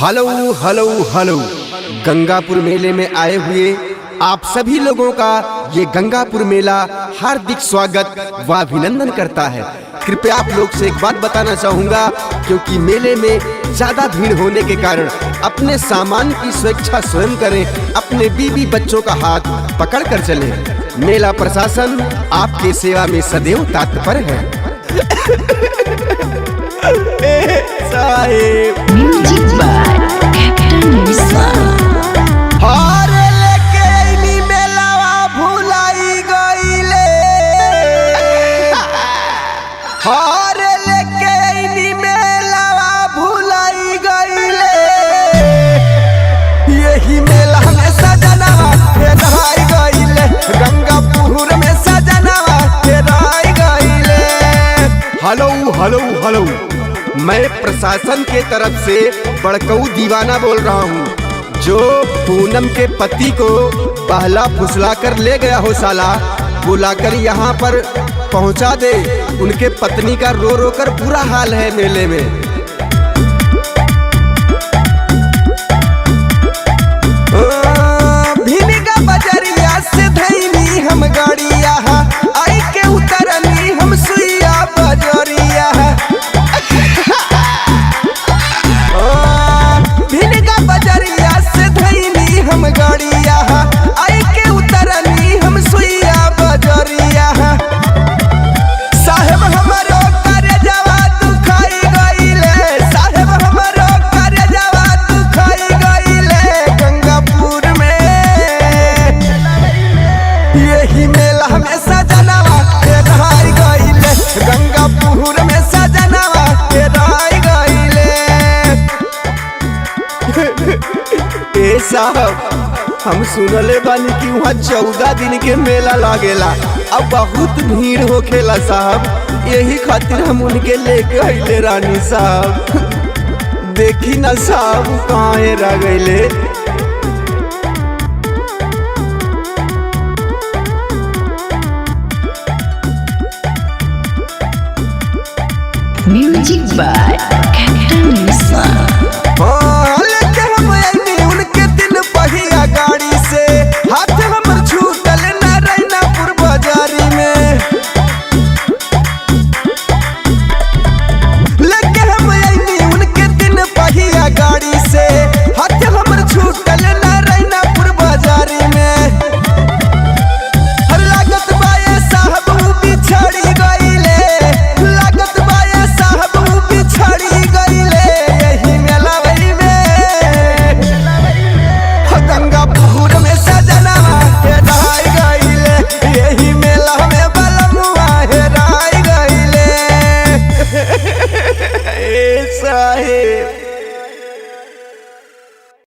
Hello hello hello. Gangapur मेले में आए हुए आप सभी लोगों का ये गंगापुर मेला हार्दिक स्वागत व अभिनंदन करता है। कृपया आप लोग से एक बात बताना चाहूँगा, क्योंकि मेले में ज़्यादा भीड़ होने के कारण अपने सामान की सुरक्षा स्वयं करें, अपने बीवी बच्चों का हाथ पकड़ कर चलें। मेला प्रशासन आपके सेवा में सदैव तत्पर है। Music by captain Mishra. यही मेला में सजनवा फेराई गईले, गंगापुर में सजनवा फेराई गईले। हेलो हेलो हेलो, मैं प्रशासन के तरफ से बड़कऊ दीवाना बोल रहा हूँ। जो पूनम के पति को पहला फुसला कर ले गया हो साला, बुलाकर यहाँ पर पहुँचा दे। उनके पत्नी का रो रो कर बुरा हाल है मेले में। बजरिया से धैनी हम गाड़िया, आई के उतरनी हम सुइया बजरिया। भिनगा बजरिया से धैनी हम गाड़िया, आई के उतरनी हम सुइया बजरिया। साहेब हमारो करजवा दुखाई गईले, साहेब हमारो करजवा दुखाई गईले। गंगापुर में यही मेला में सजनवा फेराई गईले, गंगापुर में सजनवा फेराई गईले। ए साहब, हम सुनले बानी कि वहाँ 14 दिन के मेला लागेला, अब बहुत भीड़ होखेला साहब। यही खातिर हम उनके लेके अइले रानी साहब। देखी ना साहब कहाँ रह गईले। Music by captain Mishra. लेके हम आइनी उनके दिन पहिया गाड़ी से, हाथ हमर छूटल नारायणपुर बाजारी में। लेके हम आइनी उनके दिन पहिया गाड़ी से, हाथ हमर छूटल नारायणपुर बाजारी में। हर लागत बाये साहब बिछड़ी गईले, लागत बाये साहब बिछड़ी गईले। यही मेला वही में गंगापुर में सजनवा हेराई गईले, यही मेला में बलमुआ हेराई गईले। ए साहेब।